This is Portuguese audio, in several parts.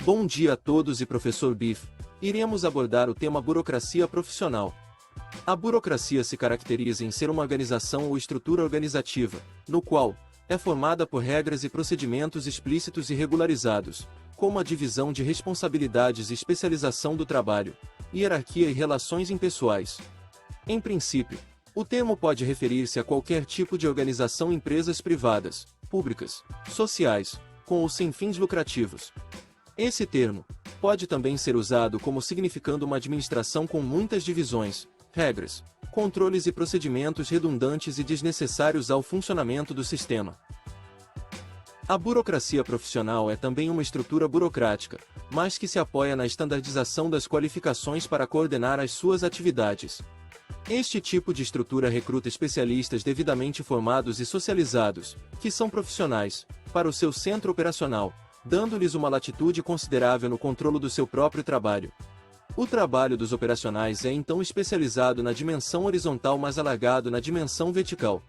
Bom dia a todos e professor Biff. Iremos abordar o tema burocracia profissional. A burocracia se caracteriza em ser uma organização ou estrutura organizativa, no qual é formada por regras e procedimentos explícitos e regularizados, como a divisão de responsabilidades e especialização do trabalho, hierarquia e relações impessoais. Em princípio, o termo pode referir-se a qualquer tipo de organização, empresas privadas, públicas, sociais, com ou sem fins lucrativos. Esse termo pode também ser usado como significando uma administração com muitas divisões, regras, controles e procedimentos redundantes e desnecessários ao funcionamento do sistema. A burocracia profissional é também uma estrutura burocrática, mas que se apoia na estandardização das qualificações para coordenar as suas atividades. Este tipo de estrutura recruta especialistas devidamente formados e socializados, que são profissionais, para o seu centro operacional, dando-lhes uma latitude considerável no controle do seu próprio trabalho. O trabalho dos operacionais é então especializado na dimensão horizontal, mas alargado na dimensão vertical.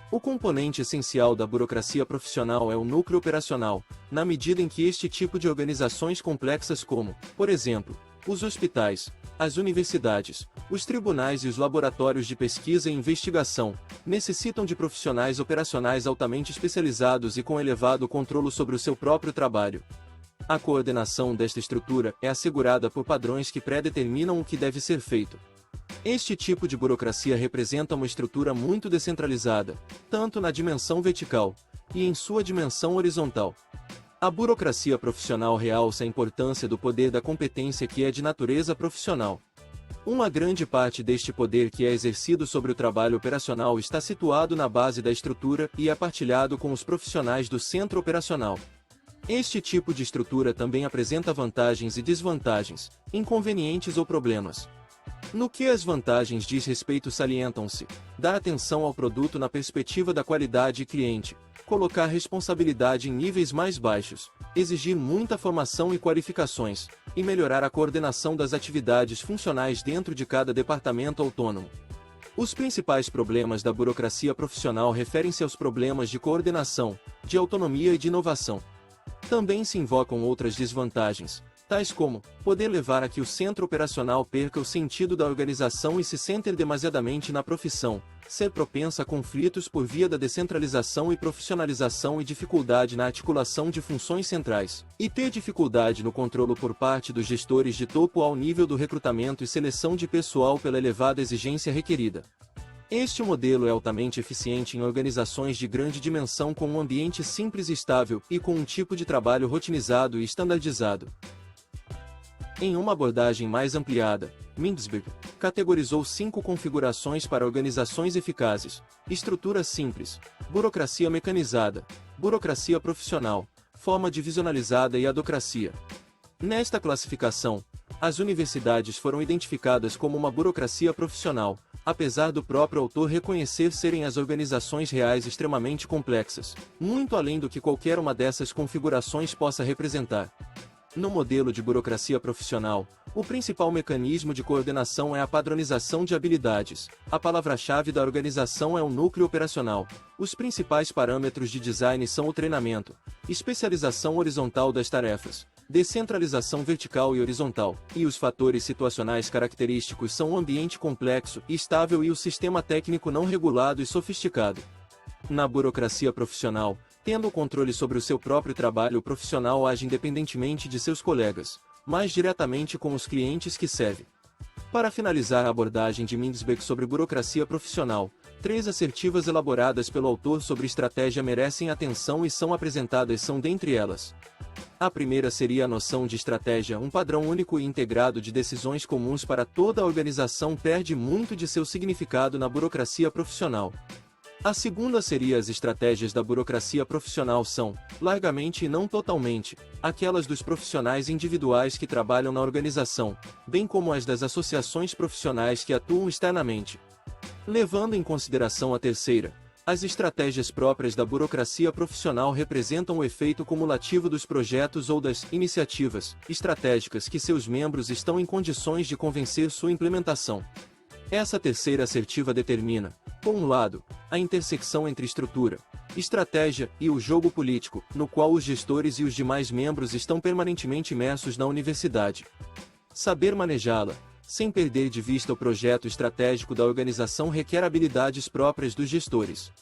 O componente essencial da burocracia profissional é o núcleo operacional, na medida em que este tipo de organizações complexas como, por exemplo, os hospitais, as universidades, os tribunais e os laboratórios de pesquisa e investigação, necessitam de profissionais operacionais altamente especializados e com elevado controle sobre o seu próprio trabalho. A coordenação desta estrutura é assegurada por padrões que predeterminam o que deve ser feito. Este tipo de burocracia representa uma estrutura muito descentralizada, tanto na dimensão vertical e em sua dimensão horizontal. A burocracia profissional realça a importância do poder da competência, que é de natureza profissional. Uma grande parte deste poder que é exercido sobre o trabalho operacional está situado na base da estrutura e é partilhado com os profissionais do centro operacional. Este tipo de estrutura também apresenta vantagens e desvantagens, inconvenientes ou problemas. No que as vantagens diz respeito, salientam-se: dar atenção ao produto na perspectiva da qualidade e cliente, colocar responsabilidade em níveis mais baixos, exigir muita formação e qualificações, e melhorar a coordenação das atividades funcionais dentro de cada departamento autônomo. Os principais problemas da burocracia profissional referem-se aos problemas de coordenação, de autonomia e de inovação. Também se invocam outras desvantagens, tais como poder levar a que o centro operacional perca o sentido da organização e se centre demasiadamente na profissão, ser propensa a conflitos por via da descentralização e profissionalização e dificuldade na articulação de funções centrais, e ter dificuldade no controle por parte dos gestores de topo ao nível do recrutamento e seleção de pessoal pela elevada exigência requerida. Este modelo é altamente eficiente em organizações de grande dimensão, com um ambiente simples e estável e com um tipo de trabalho rotinizado e estandardizado. Em uma abordagem mais ampliada, Mintzberg categorizou 5 configurações para organizações eficazes: estrutura simples, burocracia mecanizada, burocracia profissional, forma divisionalizada e adocracia. Nesta classificação, as universidades foram identificadas como uma burocracia profissional, apesar do próprio autor reconhecer serem as organizações reais extremamente complexas, muito além do que qualquer uma dessas configurações possa representar. No modelo de burocracia profissional, o principal mecanismo de coordenação é a padronização de habilidades. A palavra-chave da organização é o núcleo operacional. Os principais parâmetros de design são o treinamento, especialização horizontal das tarefas, descentralização vertical e horizontal, e os fatores situacionais característicos são o ambiente complexo e estável e o sistema técnico não regulado e sofisticado. Na burocracia profissional, tendo o controle sobre o seu próprio trabalho, o profissional age independentemente de seus colegas, mais diretamente com os clientes que serve. Para finalizar a abordagem de Mintzberg sobre burocracia profissional, 3 assertivas elaboradas pelo autor sobre estratégia merecem atenção e são apresentadas. São dentre elas: a primeira seria a noção de estratégia. Um padrão único e integrado de decisões comuns para toda a organização perde muito de seu significado na burocracia profissional. A segunda seria: as estratégias da burocracia profissional são, largamente e não totalmente, aquelas dos profissionais individuais que trabalham na organização, bem como as das associações profissionais que atuam externamente. Levando em consideração a terceira, as estratégias próprias da burocracia profissional representam o efeito cumulativo dos projetos ou das iniciativas estratégicas que seus membros estão em condições de convencer sua implementação. Essa terceira assertiva determina, por um lado, a intersecção entre estrutura, estratégia e o jogo político, no qual os gestores e os demais membros estão permanentemente imersos na universidade. Saber manejá-la, sem perder de vista o projeto estratégico da organização, requer habilidades próprias dos gestores.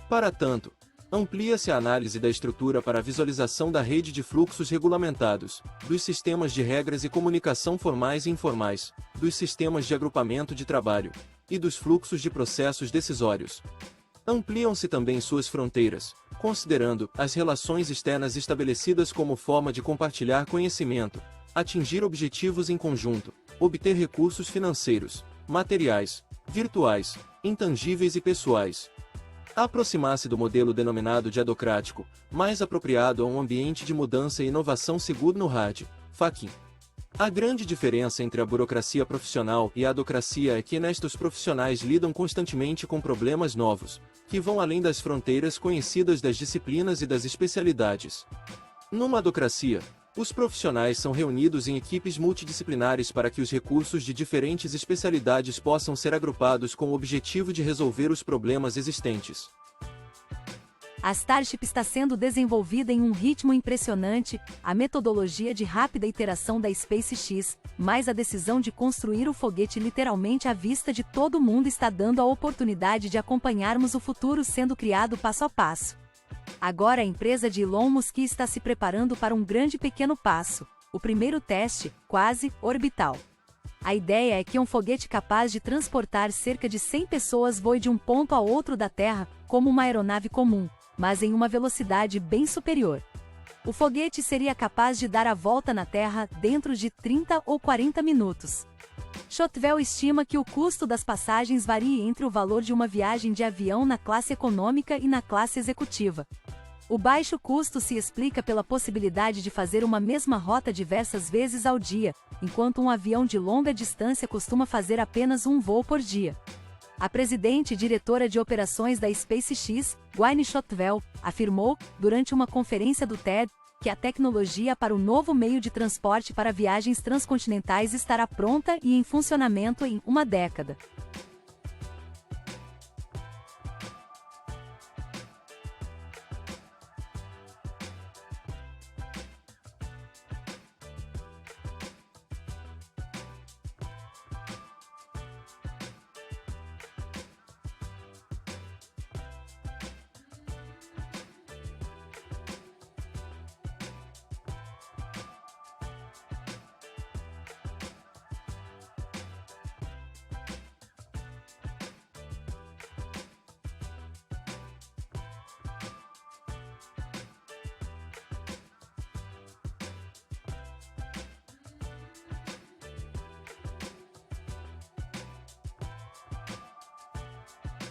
Para tanto, amplia-se a análise da estrutura para a visualização da rede de fluxos regulamentados, dos sistemas de regras e comunicação formais e informais, dos sistemas de agrupamento de trabalho, e dos fluxos de processos decisórios. Ampliam-se também suas fronteiras, considerando as relações externas estabelecidas como forma de compartilhar conhecimento, atingir objetivos em conjunto, obter recursos financeiros, materiais, virtuais, intangíveis e pessoais. Aproximar-se do modelo denominado diadocrático, mais apropriado a um ambiente de mudança e inovação seguro no RAD, FAQIM. A grande diferença entre a burocracia profissional e a adocracia é que nestes profissionais lidam constantemente com problemas novos, que vão além das fronteiras conhecidas das disciplinas e das especialidades. Numa adocracia, os profissionais são reunidos em equipes multidisciplinares para que os recursos de diferentes especialidades possam ser agrupados com o objetivo de resolver os problemas existentes. A Starship está sendo desenvolvida em um ritmo impressionante, a metodologia de rápida iteração da SpaceX, mas a decisão de construir o foguete literalmente à vista de todo mundo está dando a oportunidade de acompanharmos o futuro sendo criado passo a passo. Agora a empresa de Elon Musk está se preparando para um grande pequeno passo, o primeiro teste, quase, orbital. A ideia é que um foguete capaz de transportar cerca de 100 pessoas voe de um ponto a outro da Terra, como uma aeronave comum, mas em uma velocidade bem superior. O foguete seria capaz de dar a volta na Terra dentro de 30 ou 40 minutos. Shotwell estima que o custo das passagens varie entre o valor de uma viagem de avião na classe econômica e na classe executiva. O baixo custo se explica pela possibilidade de fazer uma mesma rota diversas vezes ao dia, enquanto um avião de longa distância costuma fazer apenas um voo por dia. A presidente e diretora de operações da SpaceX, Gwynne Shotwell, afirmou, durante uma conferência do TED, que a tecnologia para o novo meio de transporte para viagens transcontinentais estará pronta e em funcionamento em uma década.